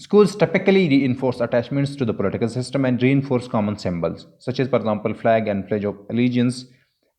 Schools typically reinforce attachments to the political system and reinforce common symbols, such as, for example, flag and pledge of allegiance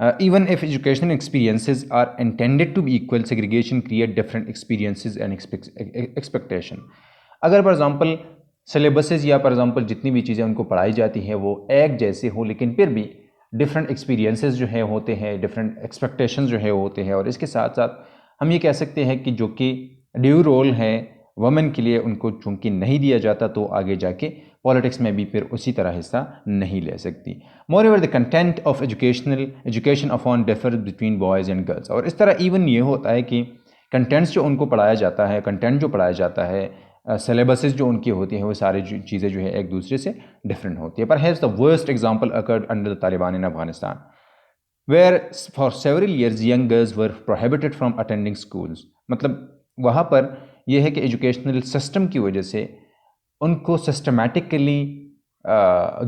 Even if educational experiences are intended to be equal, segregation create different experiences and expectation. اگر for example سلیبسز یا for example جتنی بھی چیزیں ان کو پڑھائی جاتی ہیں وہ ایک جیسے ہوں، لیکن پھر بھی ڈفرینٹ ایکسپیرینسز جو ہے ہوتے ہیں، ڈفرینٹ ایکسپیکٹیشنز جو ہے ہوتے ہیں، اور اس کے ساتھ ساتھ ہم یہ کہہ سکتے ہیں کہ جو کہ ڈیو رول ہے وومن کے لیے ان کو چونکہ نہیں دیا جاتا، تو آگے جا کے پالیٹکس میں بھی پھر اسی طرح حصہ نہیں لے سکتی. Moreover the content of education often differ between boys and girls. اور اس طرح ایون یہ ہوتا ہے کہ کنٹینٹس جو ان کو پڑھایا جاتا ہے، کنٹینٹ جو پڑھایا جاتا ہے، سلیبسز جو ان کی ہوتی ہیں، وہ ساری چیزیں جو ہے ایک دوسرے سے ڈفرینٹ ہوتی ہے. Perhaps the worst example occurred under the Taliban in Afghanistan where for several years young girls were prohibited from attending schools. مطلب وہاں پر یہ ہے کہ ایجوکیشنل سسٹم کی وجہ سے ان کو سسٹمیٹکلی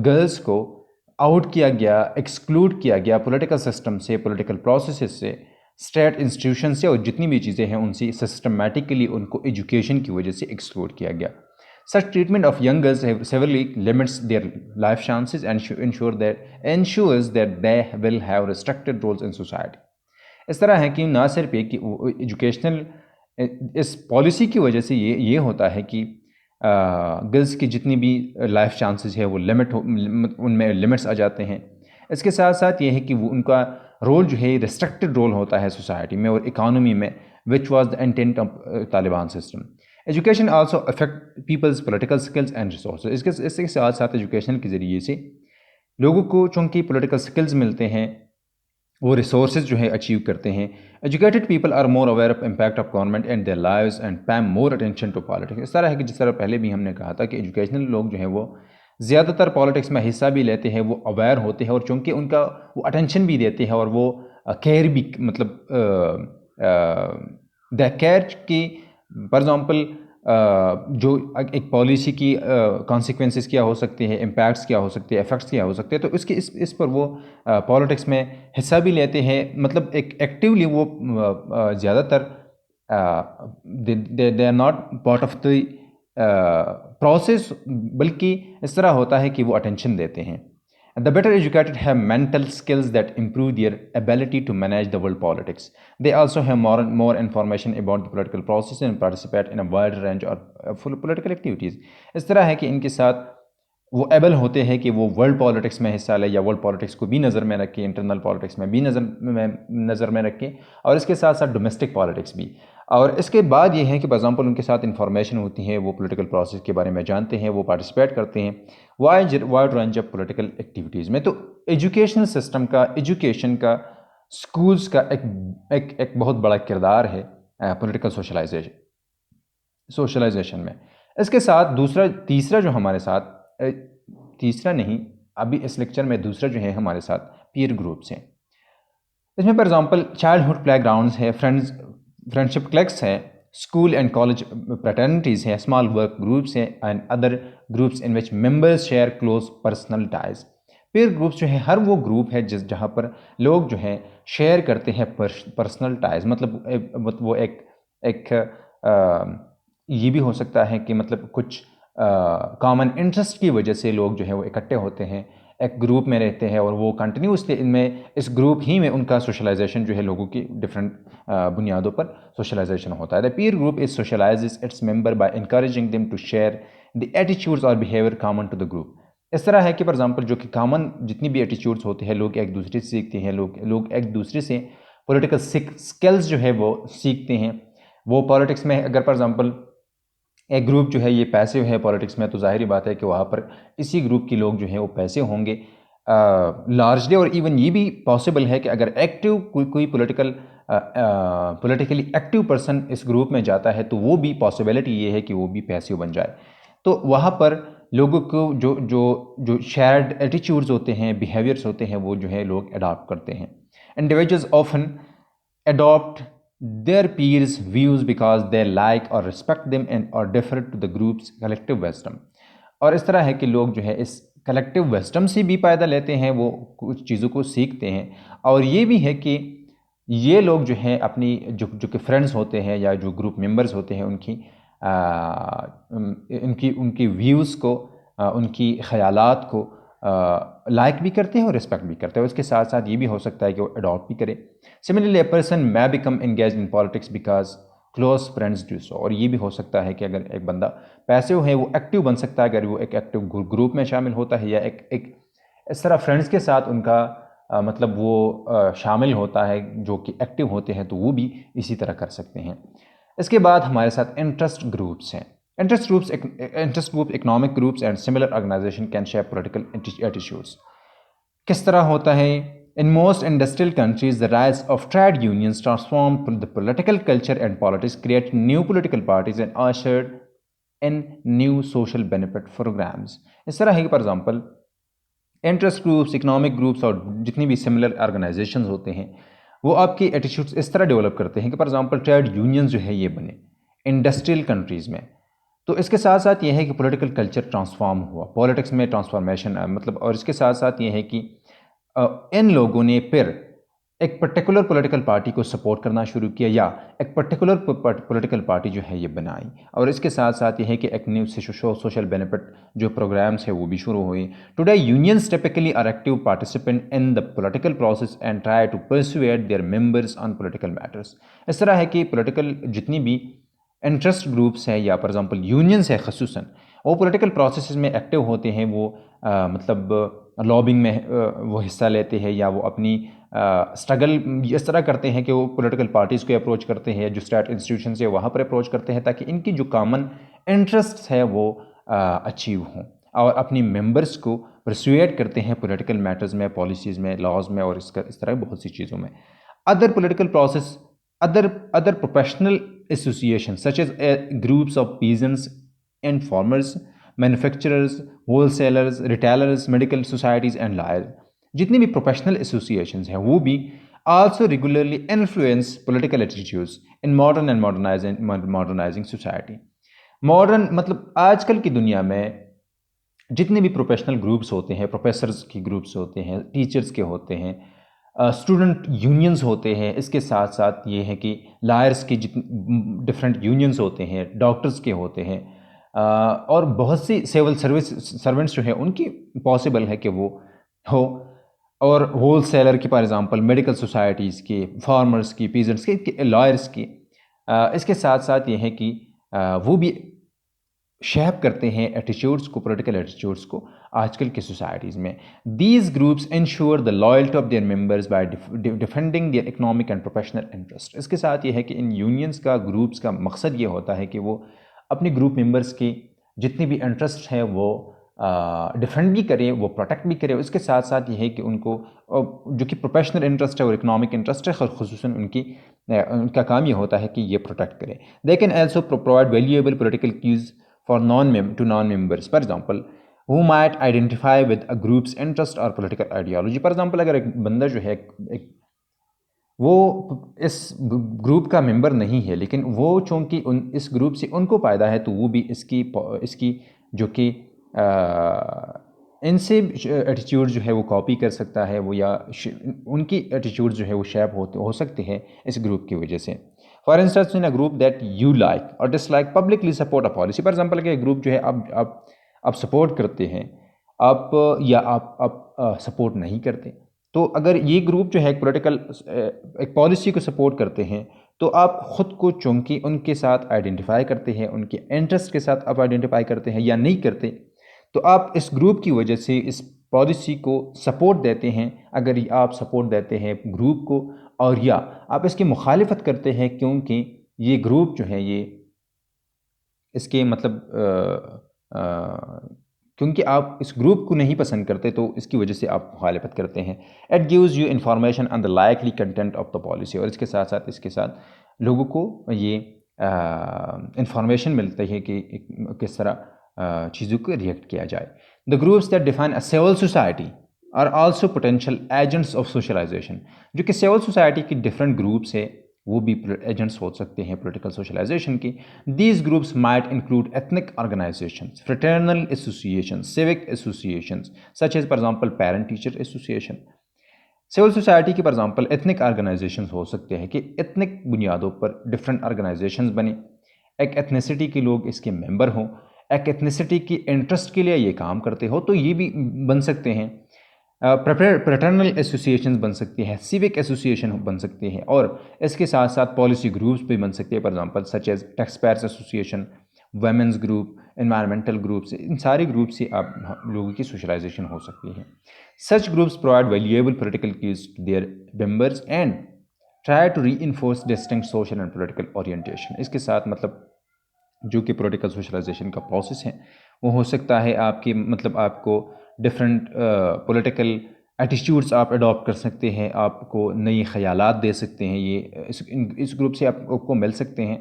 گرلس کو آؤٹ کیا گیا، ایکسکلوڈ کیا گیا پولیٹیکل سسٹم سے، پولیٹیکل پروسیسز سے، اسٹیٹ انسٹیٹیوشن سے، اور جتنی بھی چیزیں ہیں ان سے سسٹمیٹکلی ان کو ایجوکیشن کی وجہ سے ایکسکلوڈ کیا گیا. Such treatment of young girls severely limits their life chances and ensures that they will have restricted roles in society. اس طرح ہے کہ نہ صرف ایک ایجوکیشنل اس پالیسی کی وجہ سے یہ ہوتا ہے کہ گرلس کی جتنی بھی لائف چانسز ہے وہ ان میں لمٹس آ جاتے ہیں. اس کے ساتھ ساتھ یہ ہے کہ وہ ان کا رول جو ہے ریسٹرکٹڈ رول ہوتا ہے سوسائٹی میں اور اکانومی میں، which was the intent of Taliban system. Education also affect peoples political skills and resources. اس کے ساتھ ساتھ ایجوکیشن کے ذریعے سے لوگوں کو چونکہ پولیٹیکل اسکلز ملتے ہیں، وہ ریسورسز جو ہے اچیو کرتے ہیں. Educated people are more aware of impact of government and their lives and pay more attention to politics. اس طرح ہے کہ جس طرح پہلے بھی ہم نے کہا تھا کہ ایجوکیشنل لوگ جو ہیں وہ زیادہ تر پالیٹکس میں حصہ بھی لیتے ہیں، وہ اویئر ہوتے ہیں، اور چونکہ ان کا وہ اٹینشن بھی دیتے ہیں، اور وہ کیئر بھی، مطلب دا کیئر کی فار ایگزامپل جو ایک پالیسی کی کانسیکوینسز کیا ہو سکتے ہیں، امپیکٹس کیا ہو سکتے ہیں، افیکٹس کیا ہو سکتے ہیں، تو اس پر وہ پالیٹکس میں حصہ بھی لیتے ہیں. مطلب ایک ایکٹیولی وہ زیادہ تر they are not part of the process, بلکہ اس طرح ہوتا ہے کہ وہ اٹینشن دیتے ہیں. The better educated have mental skills that improve their ability to manage the world politics. They also have more information about the political process and participate in a wide range of political activities. اس طرح ہے کہ ان کے ساتھ وہ able ہوتے ہیں کہ وہ ورلڈ پالیٹکس میں حصہ لیں، یا ورلڈ پالیٹکس کو بھی نظر میں رکھیں، انٹرنل پالیٹکس میں بھی نظر میں رکھیں، اور اس کے ساتھ ساتھ ڈومیسٹک پالیٹکس بھی. اور اس کے بعد یہ ہے کہ فار ایگزامپل ان کے ساتھ انفارمیشن ہوتی ہے، وہ پولیٹیکل پروسیس کے بارے میں جانتے ہیں، وہ پارٹیسپیٹ کرتے ہیں wide range of political activities میں. تو ایجوکیشنل سسٹم کا، ایجوکیشن کا، اسکولس کا ایک بہت بڑا کردار ہے پولیٹیکل سوشلائزیشن میں. اس کے ساتھ تیسرا جو ہمارے ساتھ، تیسرا نہیں، ابھی اس لیکچر میں دوسرا جو ہے ہمارے ساتھ پیئر گروپس ہیں. اس میں for example childhood playgrounds ہے، فرینڈشپ کلبس ہے، اسکول اینڈ کالج فریٹرنیٹیز ہیں، اسمال ورک گروپس ہیں، and other groups in which members share close personal ties. Peer groups جو ہے ہر وہ گروپ ہے جہاں پر لوگ جو ہیں شیئر کرتے ہیں پرسنل ٹائز. مطلب وہ ایک یہ بھی ہو سکتا ہے کہ مطلب کچھ کامن انٹرسٹ کی وجہ سے لوگ جو ہے وہ اکٹھے ہوتے ہیں، ایک گروپ میں رہتے ہیں، اور وہ کنٹینیوسلی اس گروپ ہی میں ان کا سوشلائزیشن جو ہے لوگوں کی ڈفرینٹ بنیادوں پر سوشلائزیشن ہوتا ہے. The peer group is socializes its member by encouraging them to share the attitudes or behaviour common to the group. اس طرح ہے کہ فار ایگزامپل جو کہ کامن جتنی بھی ایٹیچیوڈز ہوتے ہیں، لوگ ایک دوسرے سے سیکھتے ہیں، لوگ ایک دوسرے سے پولیٹیکل اسکلز جو ہے وہ سیکھتے ہیں. وہ پالیٹکس میں اگر فار ایگزامپل ایک گروپ جو ہے یہ پیسے ہے پالیٹکس میں، تو ظاہری بات ہے کہ وہاں پر اسی گروپ کے لوگ جو ہیں وہ پیسے ہوں گے لارجلی. اور ایون یہ بھی پاسبل ہے کہ اگر ایکٹیو کوئی پولیٹیکلی ایکٹیو پرسن اس گروپ میں جاتا ہے تو وہ بھی پاسبلٹی یہ ہے کہ وہ بھی پیسے بن جائے. تو وہاں پر لوگوں کو جو شیئرڈ ایٹیچیوڈز ہوتے ہیں، بیہیویئرس ہوتے ہیں، وہ جو ہے لوگ اڈاپٹ کرتے ہیں. Individuals often adapt their peers' views because they like or respect them and or defer to the group's collective wisdom. اور اس طرح ہے کہ لوگ جو ہے اس کلیکٹیو وزڈم سے بھی فائدہ لیتے ہیں، وہ کچھ چیزوں کو سیکھتے ہیں. اور یہ بھی ہے کہ یہ لوگ جو ہیں اپنی جو کہ فرینڈز ہوتے ہیں یا جو گروپ ممبرز ہوتے ہیں ان کی ویوز کو، ان کی خیالات کو لائک بھی کرتے ہیں اور رسپیکٹ بھی کرتے ہیں. اس کے ساتھ ساتھ یہ بھی ہو سکتا ہے کہ وہ اڈاپٹ بھی کرے. Similarly a person may become engaged in politics because close friends do so. اور یہ بھی ہو سکتا ہے کہ اگر ایک بندہ پیسو ہے وہ ایکٹیو بن سکتا ہے اگر وہ ایک ایکٹیو گروپ میں شامل ہوتا ہے یا ایک اس طرح فرینڈس کے ساتھ ان کا مطلب وہ شامل ہوتا ہے جو کہ ایکٹیو ہوتے ہیں تو وہ بھی اسی طرح کر سکتے ہیں. اس کے بعد ہمارے ساتھ انٹرسٹ گروپس ہیں. Interest group economic groups and similar organisation can shape political attitudes. کس طرح ہوتا ہے؟ In most industrial countries, the rise of trade unions transformed the political culture and politics, created new political parties and ushered in new social benefit programs. اس طرح ہے کہ for example interest groups, economic groups اور جتنی بھی similar organisations ہوتے ہیں وہ آپ کی ایٹیٹیوڈس اس طرح ڈیولپ کرتے ہیں کہ فار ایگزامپل ٹریڈ یونینز جو ہے یہ بنے انڈسٹریل کنٹریز میں. تو اس کے ساتھ ساتھ یہ ہے کہ پولیٹیکل کلچر ٹرانسفارم ہوا، پولیٹکس میں ٹرانسفارمیشن مطلب. اور اس کے ساتھ ساتھ یہ ہے کہ ان لوگوں نے پھر ایک پرٹیکولر پولیٹیکل پارٹی کو سپورٹ کرنا شروع کیا یا ایک پرٹیکولر پولیٹیکل پارٹی جو ہے یہ بنائی. اور اس کے ساتھ ساتھ یہ ہے کہ ایک نیو سوشل بینیفٹ جو پروگرامس ہیں وہ بھی شروع ہوئے. Today unions typically are active participant in the political process and try to persuade their members on political matters. اس طرح ہے کہ پولیٹیکل جتنی بھی انٹرسٹ گروپس ہیں یا فار ایگزامپل یونینز ہیں خصوصاً وہ پولیٹیکل پروسیسز میں ایکٹیو ہوتے ہیں. وہ مطلب لابنگ میں وہ حصہ لیتے ہیں یا وہ اپنی اسٹرگل اس طرح کرتے ہیں کہ وہ پولیٹیکل پارٹیز کو اپروچ کرتے ہیں جو اسٹیٹ انسٹیٹیوشنز ہیں وہاں پر اپروچ کرتے ہیں تاکہ ان کی جو کامن انٹرسٹس ہے وہ اچیو ہوں اور اپنی ممبرس کو پرسویٹ کرتے ہیں پولیٹیکل میٹرز میں، پالیسیز میں، لاز میں اور اس طرح بہت سی چیزوں میں. Other political process other professional associations such as groups of peasants and farmers, manufacturers, wholesalers, retailers, medical societies and lawyers. جتنی بھی professional associations ہیں وہ بھی also regularly influence political attitudes in modern and modernizing society. Modern مطلب آج کل کی دنیا میں جتنے بھی پروفیشنل گروپس ہوتے ہیں، پروفیسرز کی گروپس ہوتے ہیں، ٹیچرز کے ہوتے ہیں، اسٹوڈنٹ یونینز ہوتے ہیں، اس کے ساتھ ساتھ یہ ہے کہ لائرز کی ڈفرینٹ یونینز ہوتے ہیں، ڈاکٹرز کے ہوتے ہیں اور بہت سی سول سرونٹس جو ہیں ان کی پاسبل ہے کہ وہ ہو. اور ہول سیلر کی فار ایگزامپل میڈیکل سوسائٹیز کی، فارمرز کی، پیزنٹس کی، لائرز کی. اس کے ساتھ ساتھ یہ ہے کہ وہ بھی شیپ کرتے ہیں ایٹیٹیوڈس کو، پولیٹیکل ایٹیٹیوڈس کو آج کل کی سوسائٹیز میں. These groups ensure the loyalty of their members by defending their economic and professional interest. اس کے ساتھ یہ ہے کہ ان یونینز کا، گروپس کا مقصد یہ ہوتا ہے کہ وہ اپنی گروپ ممبرز کی جتنی بھی انٹرسٹ ہیں وہ ڈیفینڈ بھی کرے، وہ پروٹیکٹ بھی کرے. اس کے ساتھ ساتھ یہ ہے کہ ان کو جو کہ پروفیشنل انٹرسٹ ہے اور اکنامک انٹرسٹ ہے خصوصاً ان کا کام یہ ہوتا ہے کہ یہ پروٹیکٹ کرے. They can also provide valuable political cues for non-members, for example, who might identify with a group's interest or political ideology. For example, اگر ایک بندہ جو ہے وہ اس گروپ کا ممبر نہیں ہے لیکن وہ چونکہ اس گروپ سے ان کو فائدہ ہے تو وہ بھی اس کی جو کہ ان سے ایٹیٹیوڈ جو ہے وہ کاپی کر سکتا ہے وہ، یا ان کی ایٹیٹیوڈ جو ہے وہ شیپ ہو سکتے ہیں اس گروپ کی وجہ سے. For instance in a group that you like or dislike publicly support a policy. For example کہ گروپ جو ہے آپ سپورٹ کرتے ہیں آپ سپورٹ نہیں کرتے، تو اگر یہ گروپ جو ہے ایک پالیسی کو سپورٹ کرتے ہیں تو آپ خود کو چونکہ ان کے ساتھ آئیڈینٹیفائی کرتے ہیں، ان کے انٹرسٹ کے ساتھ آپ آئیڈینٹیفائی کرتے ہیں یا نہیں کرتے، تو آپ اس گروپ کی وجہ سے اس پالیسی کو سپورٹ دیتے ہیں. اگر آپ سپورٹ دیتے ہیں گروپ کو اور یا آپ اس کی مخالفت کرتے ہیں کیونکہ یہ گروپ جو ہے یہ اس کے مطلب کیونکہ آپ اس گروپ کو نہیں پسند کرتے تو اس کی وجہ سے آپ مخالفت کرتے ہیں. It gives you information on the likely content of the policy. اور اس کے ساتھ لوگوں کو یہ انفارمیشن ملتی ہے کہ کس طرح چیزوں کو ریئیکٹ کیا جائے. The groups that define a civil society are also potential agents of socialization. جو کہ سول سوسائٹی کی ڈفرینٹ گروپس ہے وہ بھی ایجنٹس ہو سکتے ہیں پولیٹیکل سوشلائزیشن کی. These groups might include ethnic organizations, fraternal associations, civic associations such as for example parent teacher association. Civil society کی فار ایگزامپل ایتھنک آرگنائزیشنز ہو سکتے ہیں کہ ایتھنک بنیادوں پر ڈفرینٹ آرگنائزیشنز بنے، ایک ایتھنیسٹی کے لوگ اس کے ممبر ہوں. ایک ایتھنیسٹی کی انٹرسٹ کے لیے یہ کام کرتے ہو تو یہ بھی بن سکتے ہیں. پریٹرنل ایسوسیشنز بن سکتی ہے, سیوک ایسوسیشن بن سکتی ہے, اور اس کے ساتھ ساتھ پالیسی گروپس بھی بن سکتے ہیں, for example such as taxpayers association, women's group, environmental groups. ان سارے گروپ سے آپ لوگوں کی سوشلائزیشن ہو سکتی ہے. Such groups provide valuable political cues to their members and try to reinforce distinct social and political orientation. اس کے ساتھ مطلب جو کہ پولیٹیکل سوشلائزیشن کا پروسیس ہے وہ ہو سکتا ہے آپ کی مطلب آپ کو ڈفرینٹ پولیٹیکل ایٹیٹیوڈس آپ اڈاپٹ کر سکتے ہیں, آپ کو نئی خیالات دے سکتے ہیں, یہ اس گروپ سے آپ کو مل سکتے ہیں.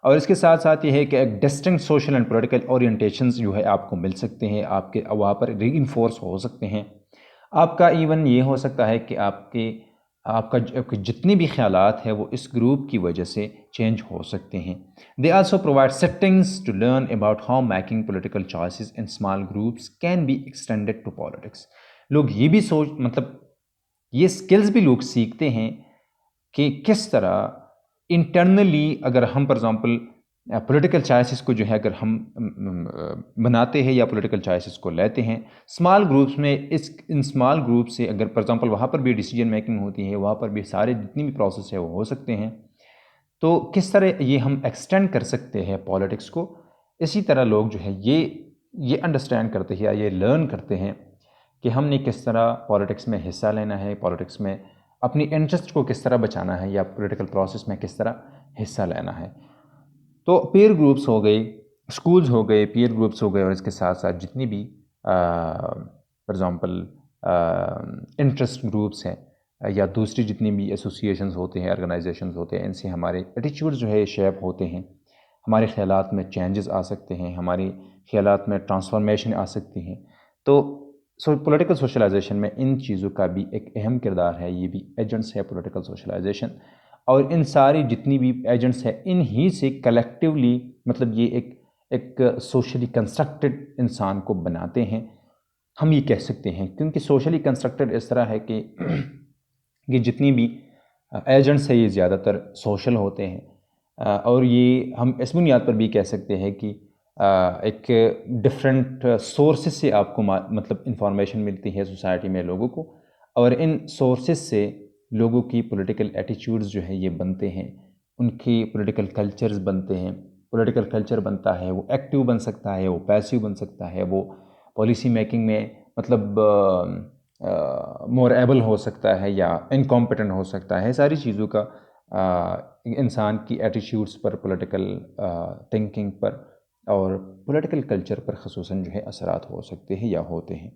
اور اس کے ساتھ ساتھ یہ ہے کہ ایک distinct social and political orientations جو ہے آپ کو مل سکتے ہیں, آپ کے وہاں پر ری انفورس ہو سکتے ہیں. آپ کا ایون یہ ہو سکتا ہے کہ آپ کا جتنے بھی خیالات ہیں وہ اس گروپ کی وجہ سے چینج ہو سکتے ہیں. They also provide settings to learn about how making political choices in small groups can be extended to politics. لوگ یہ بھی مطلب یہ سکلز بھی لوگ سیکھتے ہیں کہ کس طرح انٹرنلی اگر ہم فار ایگزامپل پولیٹیکل چوائسیز کو جو ہے اگر ہم بناتے ہیں یا پولیٹیکل چوائسیز کو لیتے ہیں اسمال گروپس میں, ان اسمال گروپ سے اگر فار ایگزامپل وہاں پر بھی ڈیسیجن میکنگ ہوتی ہے, وہاں پر بھی سارے جتنی بھی پروسیس ہے وہ ہو سکتے ہیں, تو کس طرح یہ ہم ایکسٹینڈ کر سکتے ہیں پالیٹکس کو. اسی طرح لوگ جو ہے یہ انڈرسٹینڈ کرتے ہیں یا یہ لرن کرتے ہیں کہ ہم نے کس طرح پالیٹکس میں حصہ لینا ہے, پالیٹکس میں اپنی انٹرسٹ کو کس طرح بچانا ہے, یا پولیٹیکل پروسیس میں کس طرح حصہ لینا ہے. تو پیئر گروپس ہو گئے, اسکولز ہو گئے, پیئر گروپس ہو گئے, اور اس کے ساتھ ساتھ جتنی بھی فار ایگزامپل انٹرسٹ گروپس ہیں یا دوسری جتنی بھی ایسوسیشنز ہوتے ہیں, آرگنائزیشنز ہوتے ہیں, ان سے ہمارے ایٹیچیوڈ جو ہے شیپ ہوتے ہیں, ہمارے خیالات میں چینجز آ سکتے ہیں, ہمارے خیالات میں ٹرانسفارمیشن آ سکتی ہیں. تو پولیٹیکل سوشلائزیشن میں ان چیزوں کا بھی ایک اہم کردار ہے, یہ بھی ایجنٹس ہے پولیٹیکل سوشلائزیشن. اور ان ساری جتنی بھی ایجنٹس ہیں ان ہی سے کلیکٹیولی مطلب یہ ایک سوشلی کنسٹرکٹڈ انسان کو بناتے ہیں, ہم یہ کہہ سکتے ہیں. کیونکہ سوشلی کنسٹرکٹڈ اس طرح ہے کہ یہ جتنی بھی ایجنٹس ہیں یہ زیادہ تر سوشل ہوتے ہیں, اور یہ ہم اس بنیاد پر بھی کہہ سکتے ہیں کہ ایک ڈفرینٹ سورسز سے آپ کو مطلب انفارمیشن ملتی ہے سوسائٹی میں لوگوں کو, اور ان سورسز سے لوگوں کی پولیٹیکل ایٹیچیوڈز جو ہے یہ بنتے ہیں, ان کی پولیٹیکل کلچرز بنتے ہیں. پولیٹیکل کلچر بنتا ہے وہ ایکٹیو بن سکتا ہے, وہ پیسیو بن سکتا ہے, وہ پالیسی میکنگ میں مطلب مور ایبل ہو سکتا ہے یا انکمپیٹنٹ ہو سکتا ہے. ساری چیزوں کا انسان کی ایٹیٹیوڈز پر, پولیٹیکل تھنکنگ پر اور پولیٹیکل کلچر پر خصوصاً جو ہے اثرات ہو سکتے ہیں یا ہوتے ہیں.